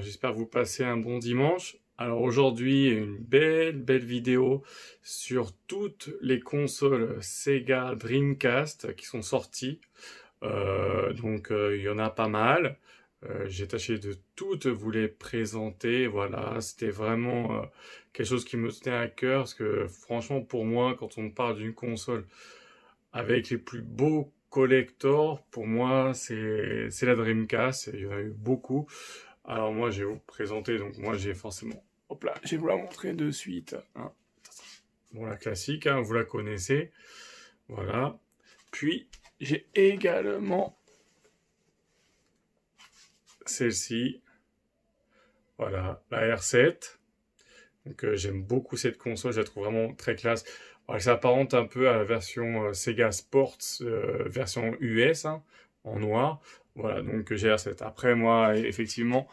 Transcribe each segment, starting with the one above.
j'espère que vous passez un bon dimanche. Alors aujourd'hui, une belle vidéo sur toutes les consoles Sega Dreamcast qui sont sorties. Il y en a pas mal. J'ai tâché de toutes vous les présenter. Voilà, c'était vraiment quelque chose qui me tenait à cœur parce que franchement, pour moi, quand on parle d'une console avec les plus beaux collector, pour moi, c'est la Dreamcast. Il y en a eu beaucoup. Alors moi, je vais vous présenter. Donc moi, j'ai forcément... Hop là, je vais vous la montrer de suite. Hein. Bon, la classique, hein, vous la connaissez. Voilà. Puis, j'ai également celle-ci. Voilà, la R7. Donc j'aime beaucoup cette console, je la trouve vraiment très classe. Elle s'apparente un peu à la version Sega Sports, version US, hein, en noir. Voilà, donc j'ai la R7. Après, moi, effectivement,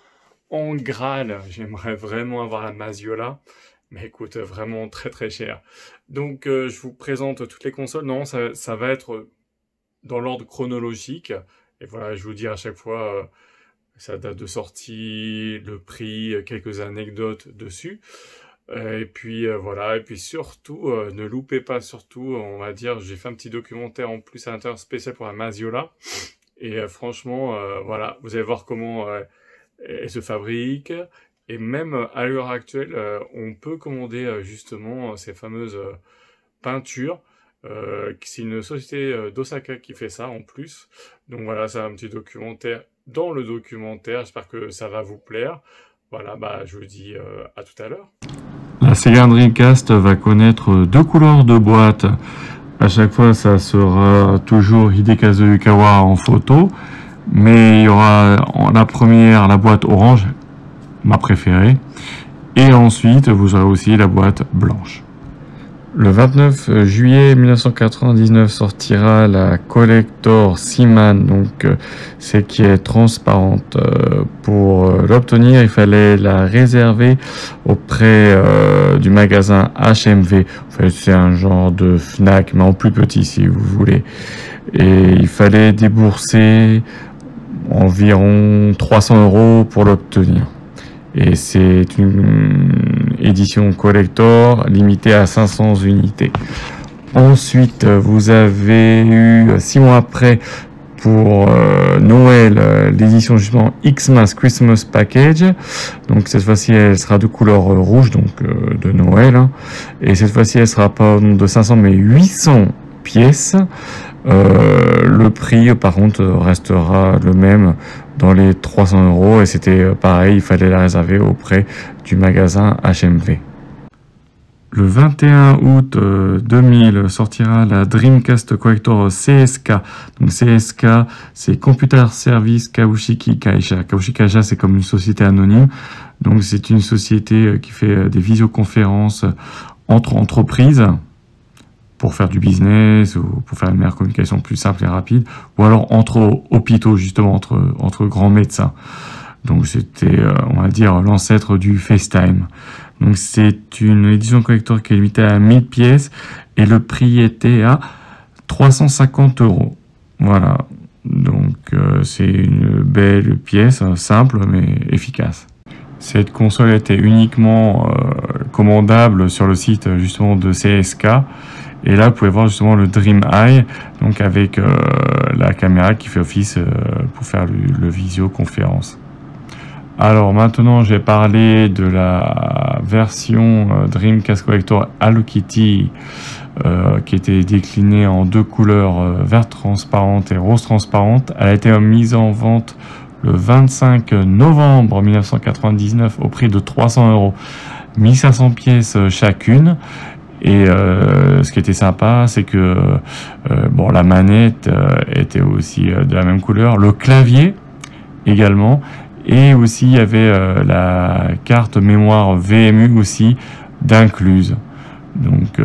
en Graal, j'aimerais vraiment avoir la Maziola, mais elle coûte vraiment très cher. Donc je vous présente toutes les consoles. Non, ça va être dans l'ordre chronologique. Et voilà, je vous dis à chaque fois sa date de sortie, le prix, quelques anecdotes dessus. Et puis voilà, et puis surtout, ne loupez pas surtout, on va dire, j'ai fait un petit documentaire en plus à l'intérieur spécial pour la Maziola. Et franchement, voilà, vous allez voir comment elle se fabrique. Et même à l'heure actuelle, on peut commander justement ces fameuses peintures. C'est une société d'Osaka qui fait ça en plus. Donc voilà, c'est un petit documentaire dans le documentaire. J'espère que ça va vous plaire. Voilà, je vous dis à tout à l'heure. La Sega Dreamcast va connaître deux couleurs de boîte. À chaque fois, ça sera toujours Hidekazu Yukawa en photo. Mais il y aura la première, la boîte orange, ma préférée. Et ensuite, vous aurez aussi la boîte blanche. Le 29 juillet 1999 sortira la Collector Seaman, donc c'est qui est transparente. Pour l'obtenir, il fallait la réserver auprès du magasin HMV. En fait, c'est un genre de Fnac, mais en plus petit si vous voulez. Et il fallait débourser environ 300 € pour l'obtenir. Et c'est une édition collector limitée à 500 unités. Ensuite, vous avez eu 6 mois après pour Noël l'édition justement Xmas Christmas Package. Donc cette fois-ci elle sera de couleur rouge, donc de Noël. Hein. Et cette fois-ci elle sera pas de 500 mais 800 pièces. Le prix par contre restera le même dans les 300 € et c'était pareil, il fallait la réserver auprès du magasin HMV. Le 21 août 2000 sortira la Dreamcast Collector CSK. Donc CSK, c'est Computer Service Kaushiki Kaisha. Kaushiki Kaisha, c'est comme une société anonyme. Donc c'est une société qui fait des visioconférences entre entreprises pour faire du business ou pour faire une meilleure communication plus simple et rapide, ou alors entre hôpitaux, justement, entre grands médecins. Donc c'était, on va dire, l'ancêtre du FaceTime. Donc c'est une édition collector qui est limitée à 1000 pièces et le prix était à 350 €. Voilà. Donc c'est une belle pièce, simple mais efficace. Cette console était uniquement commandable sur le site justement de CSK. Et là, vous pouvez voir justement le Dream Eye, donc avec la caméra qui fait office pour faire le visioconférence. Alors maintenant, je vais parler de la version Dreamcast Collector Hello Kitty qui était déclinée en deux couleurs, vert transparente et rose transparente. Elle a été mise en vente le 25 novembre 1999 au prix de 300 €, 1500 pièces chacune. Et ce qui était sympa, c'est que la manette était aussi de la même couleur, le clavier également, et aussi il y avait la carte mémoire VMU aussi d'incluse. Donc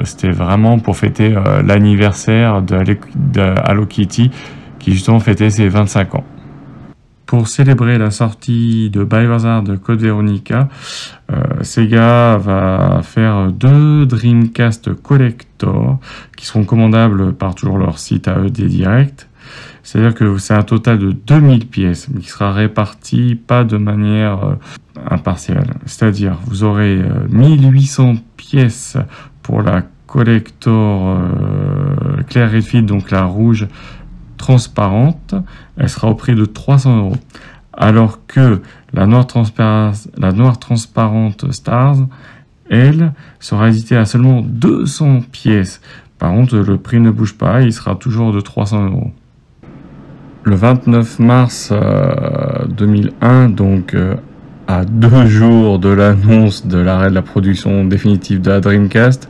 c'était vraiment pour fêter l'anniversaire de Hello Kitty qui justement fêtait ses 25 ans. Pour célébrer la sortie de Biohazard de Code Veronica, Sega va faire deux Dreamcast Collector qui seront commandables par toujours leur site à eux des directs. C'est-à-dire que c'est un total de 2000 pièces, mais qui sera réparti pas de manière impartiale. C'est-à-dire, vous aurez 1800 pièces pour la collector Claire Redfield, donc la rouge transparente. Elle sera au prix de 300 €. Alors que la noire transparente Stars, elle, sera éditée à seulement 200 pièces. Par contre, le prix ne bouge pas, il sera toujours de 300 €. Le 29 mars 2001, donc à 2 jours de l'annonce de l'arrêt de la production définitive de la Dreamcast,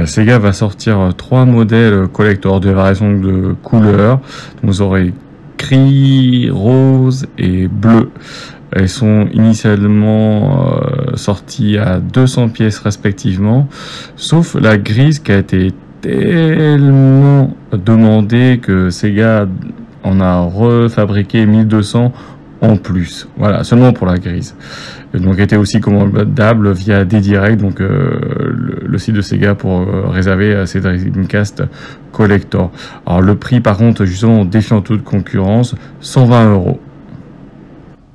Sega va sortir 3 modèles collector de variations de couleurs. Vous aurez gris, rose et bleu. Elles sont initialement sorties à 200 pièces respectivement, sauf la grise qui a été tellement demandée que Sega en a refabriqué 1200 en plus. Voilà, seulement pour la grise. Donc était aussi commandable via D-Direct, donc le site de Sega pour réserver ces Dreamcast collector. Alors le prix par contre, justement, défiant toute concurrence, 120 €.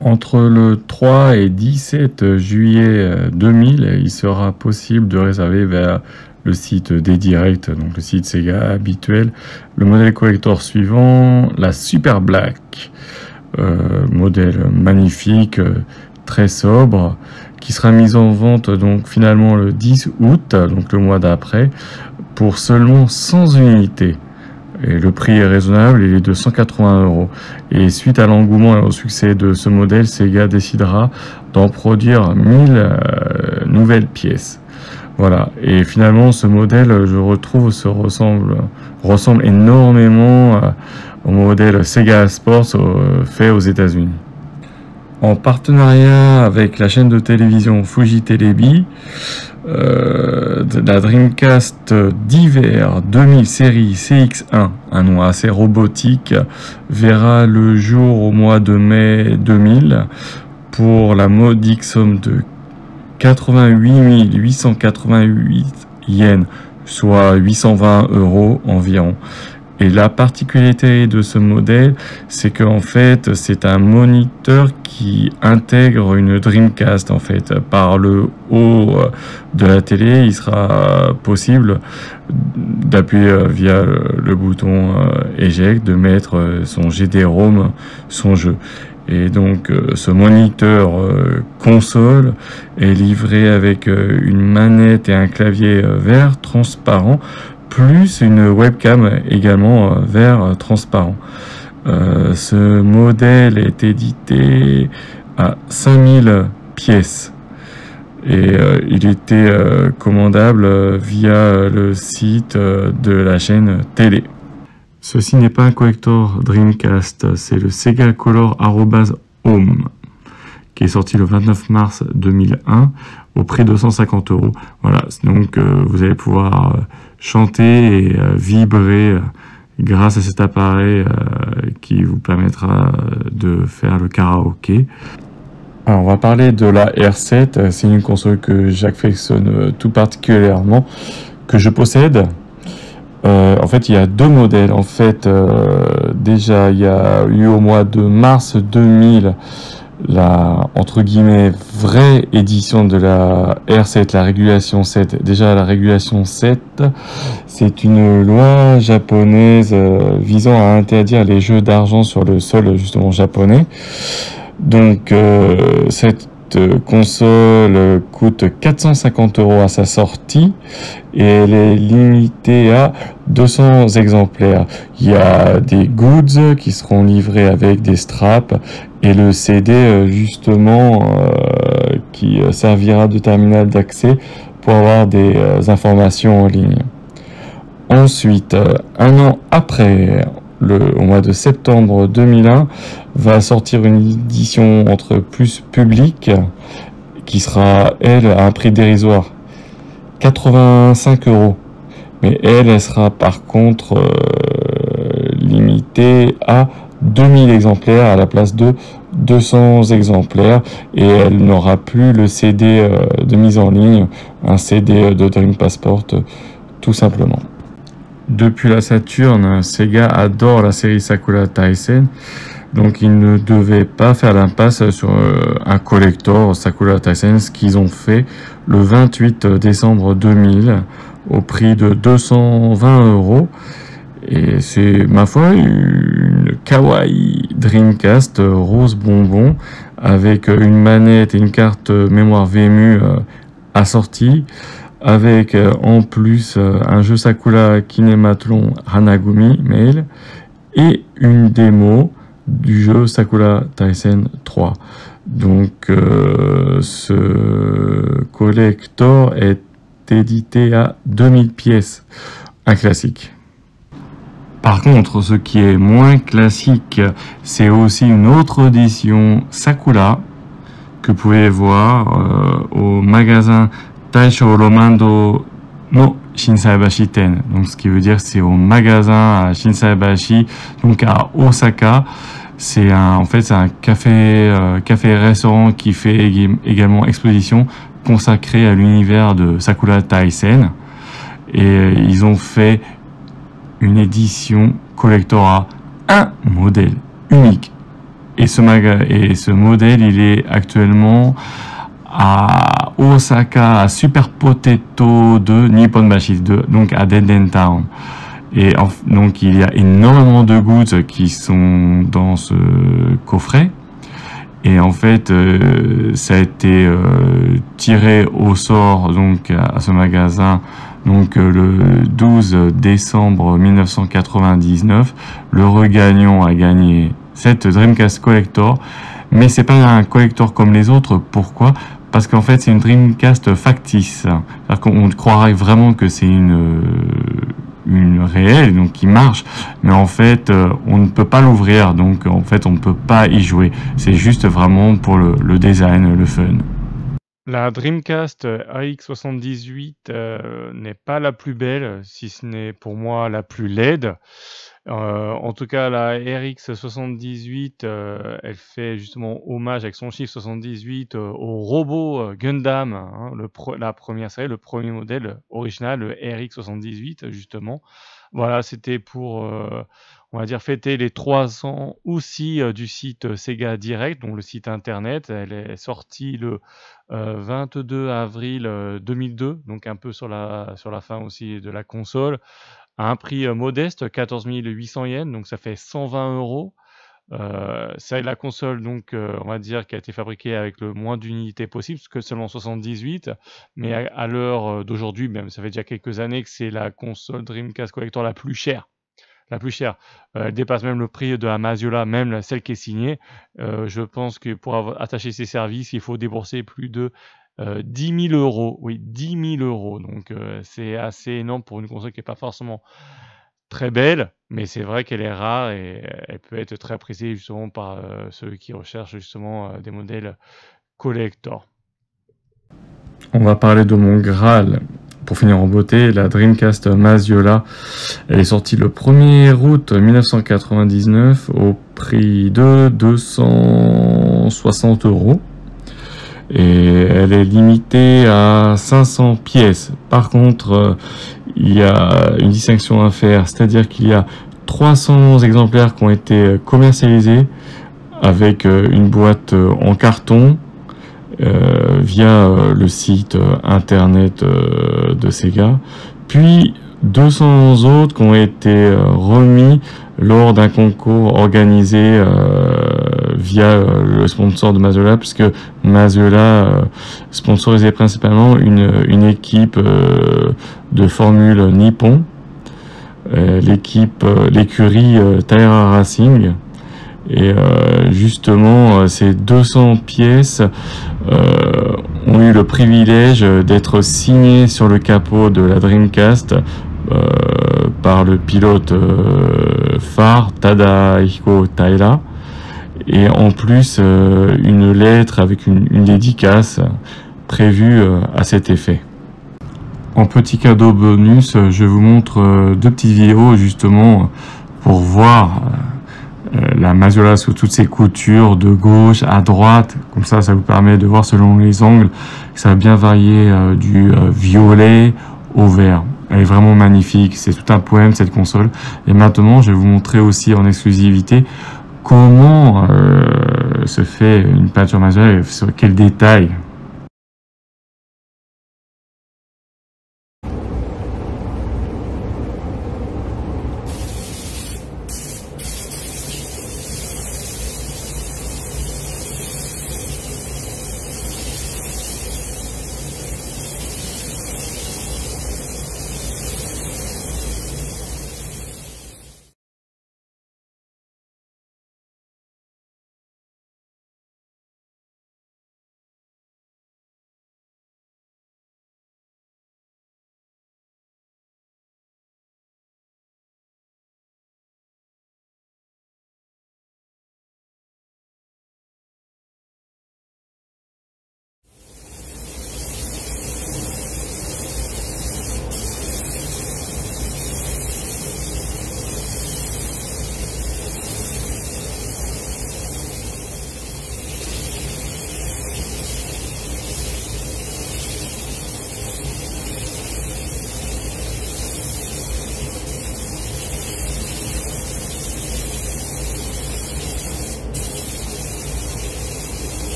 Entre le 3 et 17 juillet 2000, il sera possible de réserver vers le site D-Direct, donc le site Sega habituel, le modèle collector suivant, la Super Black. Modèle magnifique, très sobre, qui sera mise en vente donc finalement le 10 août, donc le mois d'après, pour seulement 100 unités. Et le prix est raisonnable, il est de 180 €. Et suite à l'engouement et au succès de ce modèle, Sega décidera d'en produire 1000 nouvelles pièces. Voilà. Et finalement, ce modèle, je retrouve, ressemble énormément au modèle Sega Sports fait aux États-Unis. En partenariat avec la chaîne de télévision Fuji Telebi, la Dreamcast d'hiver 2000 série CX1, un nom assez robotique, verra le jour au mois de mai 2000 pour la modique somme de 88 888 yens, soit 820 € environ. Et la particularité de ce modèle, c'est qu'en fait, c'est un moniteur qui intègre une Dreamcast. En fait, par le haut de la télé, il sera possible d'appuyer via le bouton Eject, de mettre son GD-ROM, son jeu. Et donc, ce moniteur console est livré avec une manette et un clavier vert transparent, plus une webcam également vert transparent. Ce modèle est édité à 5000 pièces et il était commandable via le site de la chaîne télé. Ceci n'est pas un collector Dreamcast, c'est le Sega Color @Home qui est sorti le 29 mars 2001 au prix de 150 €. Voilà, donc vous allez pouvoir chanter et vibrer grâce à cet appareil qui vous permettra de faire le karaoké. Alors, on va parler de la R7, c'est une console que j'affectionne tout particulièrement, que je possède. En fait, il y a 2 modèles. En fait, déjà, il y a eu au mois de mars 2000 la, entre guillemets, vraie édition de la R7, la régulation 7. Déjà, la régulation 7, c'est une loi japonaise visant à interdire les jeux d'argent sur le sol, justement, japonais. Donc, cette console coûte 450 € à sa sortie et elle est limitée à 200 exemplaires. Il y a des goods qui seront livrés avec des straps et le CD justement qui servira de terminal d'accès pour avoir des informations en ligne. Ensuite, un an après, au mois de septembre 2001, va sortir une édition entre plus publique qui sera, elle, à un prix dérisoire, 85 €. Mais elle sera par contre limitée à 2000 exemplaires à la place de 200 exemplaires et elle n'aura plus le CD de mise en ligne, un CD de Dream Passport tout simplement. depuis la Saturn, Sega adore la série Sakura Taisen. Donc ils ne devaient pas faire l'impasse sur un collector Sakura Taisen, ce qu'ils ont fait le 28 décembre 2000 au prix de 220 €. Et c'est, ma foi, une kawaii Dreamcast rose bonbon avec une manette et une carte mémoire VMU assortie, avec en plus un jeu Sakura Kinemathlon Hanagumi Mail et une démo du jeu Sakura Taisen 3. Donc ce collector est édité à 2000 pièces, un classique. Par contre, ce qui est moins classique, c'est aussi une autre édition Sakura que vous pouvez voir au magasin Taisho Romando no Shinsaibashi Ten. Donc, ce qui veut dire c'est au magasin à Shinsaibashi, donc à Osaka. C'est en fait, c'est un café-restaurant qui fait également exposition consacré à l'univers de Sakura Taisen. Et ils ont fait une édition collector à un modèle unique. Et ce modèle, il est actuellement à Osaka, à Super Potato de Nipponbashi, donc à Denden Town. Et donc il y a énormément de goods qui sont dans ce coffret. Et en fait, ça a été tiré au sort donc à ce magasin. Donc le 12 décembre 1999, le regagnant a gagné cette Dreamcast Collector, mais c'est pas un collector comme les autres. Pourquoi? Parce qu'en fait c'est une Dreamcast factice. C'est-à-dire qu'on croirait vraiment que c'est une réelle, donc qui marche, mais en fait on ne peut pas l'ouvrir, donc en fait on ne peut pas y jouer. C'est juste vraiment pour le design, le fun. La Dreamcast AX78 n'est pas la plus belle, si ce n'est pour moi la plus laide. En tout cas, la RX78, elle fait justement hommage avec son chiffre 78 au robot Gundam, hein, la première série, le premier modèle original, le RX78 justement. Voilà, c'était pour, on va dire, fêter les 3 ans aussi du site Sega Direct, donc le site internet. Elle est sortie le 22 avril 2002, donc un peu sur la fin aussi de la console, à un prix modeste, 14 800 yens, donc ça fait 120 €. C'est la console, donc on va dire, qui a été fabriquée avec le moins d'unités possible, parce que seulement 78, mais à l'heure d'aujourd'hui, même ça fait déjà quelques années que c'est la console Dreamcast Collector la plus chère. La plus chère. Elle dépasse même le prix de la Maziola, même celle qui est signée. Je pense que pour attacher ces services, il faut débourser plus de 10 000 €. Oui, 10 000 €. Donc c'est assez énorme pour une console qui n'est pas forcément très belle, mais c'est vrai qu'elle est rare et elle peut être très appréciée justement par ceux qui recherchent justement des modèles collector. On va parler de mon Graal. Pour finir en beauté, la Dreamcast Maziola, elle est sortie le 1er août 1999 au prix de 260 €. Et elle est limitée à 500 pièces. Par contre, il y a une distinction à faire, c'est-à-dire qu'il y a 300 exemplaires qui ont été commercialisés avec une boîte en carton via le site internet de Sega, puis 200 autres qui ont été remis lors d'un concours organisé via le sponsor de Maziola, puisque Maziola sponsorisait principalement une équipe de Formule Nippon, l'écurie Taira Racing. Et justement, ces 200 pièces ont eu le privilège d'être signées sur le capot de la Dreamcast par le pilote phare Tadahiko Taira. Et en plus, une lettre avec une dédicace prévue à cet effet. En petit cadeau bonus, je vous montre 2 petites vidéos justement pour voir la Maziola sous toutes ses coutures, de gauche à droite. Comme ça vous permet de voir selon les angles. Ça va bien varier du violet au vert. Elle est vraiment magnifique, c'est tout un poème cette console. Et maintenant, je vais vous montrer aussi en exclusivité comment se fait une peinture manuelle et sur quels détails.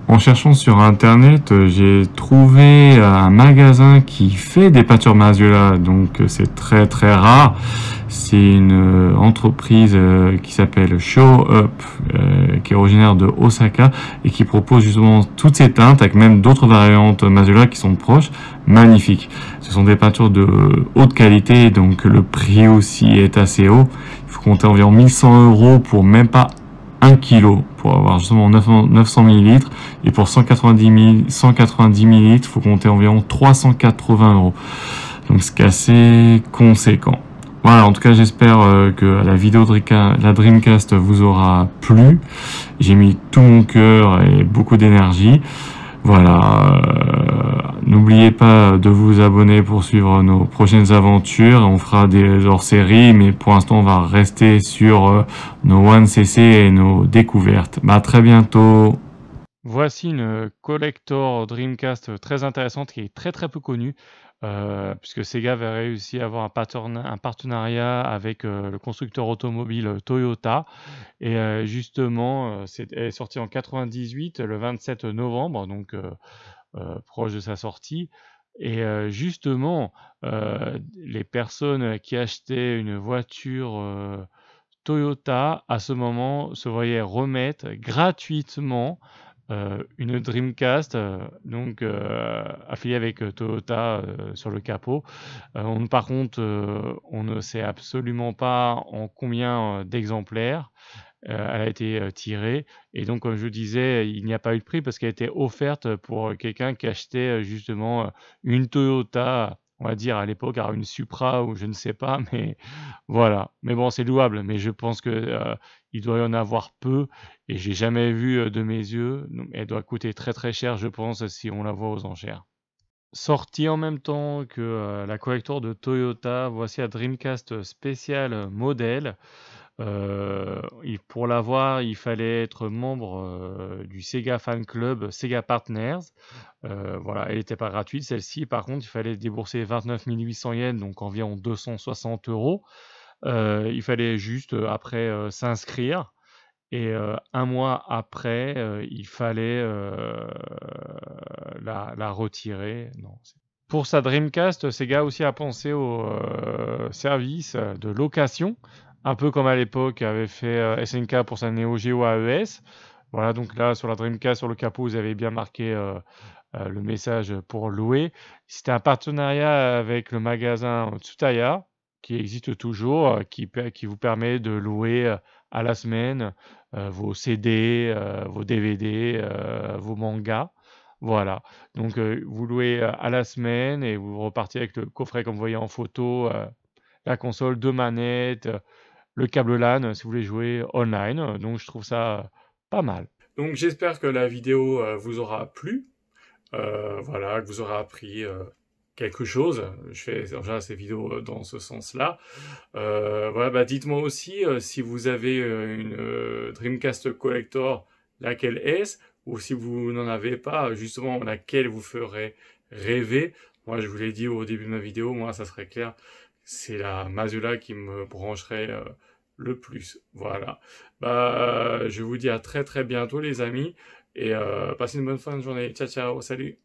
En cherchant sur internet, j'ai trouvé un magasin qui fait des peintures Maziola, donc c'est très très rare. C'est une entreprise qui s'appelle Show Up, qui est originaire de Osaka et qui propose justement toutes ces teintes avec même d'autres variantes Maziola qui sont proches, magnifiques. Ce sont des peintures de haute qualité, donc le prix aussi est assez haut. Il faut compter environ 1100 € pour même pas 1 kg pour avoir justement 900 ml et pour 190 ml, il faut compter environ 380 €. Donc c'est assez conséquent. Voilà, en tout cas j'espère que la vidéo de la Dreamcast vous aura plu. J'ai mis tout mon cœur et beaucoup d'énergie. Voilà, n'oubliez pas de vous abonner pour suivre nos prochaines aventures. On fera des hors-séries, mais pour l'instant, on va rester sur nos 1cc et nos découvertes. À très bientôt. Voici une collector Dreamcast très intéressante qui est très très peu connue, puisque Sega avait réussi à avoir un partenariat avec le constructeur automobile Toyota. Et justement, elle est sortie en 98, le 27 novembre, donc proche de sa sortie. Et justement, les personnes qui achetaient une voiture Toyota, à ce moment, se voyaient remettre gratuitement une Dreamcast, donc affiliée avec Toyota sur le capot. Par contre, on ne sait absolument pas en combien d'exemplaires elle a été tirée. Et donc, comme je disais, il n'y a pas eu de prix parce qu'elle a été offerte pour quelqu'un qui achetait justement une Toyota, on va dire à l'époque, alors une Supra ou je ne sais pas, mais voilà. Mais bon, c'est louable, mais je pense que il doit y en avoir peu et j'ai jamais vu de mes yeux. Donc, elle doit coûter très très cher, je pense, si on la voit aux enchères. Sortie en même temps que la collector de Toyota, voici la Dreamcast spéciale modèle. Pour l'avoir, il fallait être membre du Sega Fan Club Sega Partners. Voilà, elle n'était pas gratuite celle-ci. Par contre, il fallait débourser 29 800 yens, donc environ 260 €. Il fallait juste après s'inscrire. Et un mois après, il fallait la retirer. Non, pour sa Dreamcast, Sega aussi a pensé au service de location, un peu comme à l'époque avait fait SNK pour sa Neo Geo AES. Voilà, donc là sur la Dreamcast, sur le capot, vous avez bien marqué le message pour louer. C'était un partenariat avec le magasin Tsutaya, qui existe toujours, qui vous permet de louer à la semaine vos CD, vos DVD, vos mangas. Voilà. Donc vous louez à la semaine et vous repartez avec le coffret comme vous voyez en photo, la console, 2 manettes, le câble LAN si vous voulez jouer online. Donc je trouve ça pas mal. Donc j'espère que la vidéo vous aura plu. Voilà, que vous aurez appris quelque chose. Je fais en général ces vidéos dans ce sens-là. Voilà, bah dites-moi aussi si vous avez une Dreamcast Collector, laquelle est-ce? Ou si vous n'en avez pas, justement, laquelle vous ferait rêver. Moi, je vous l'ai dit au début de ma vidéo, moi, ça serait clair, c'est la Mazula qui me brancherait le plus. Voilà. Bah, je vous dis à très très bientôt, les amis, et passez une bonne fin de journée. Ciao, ciao, salut!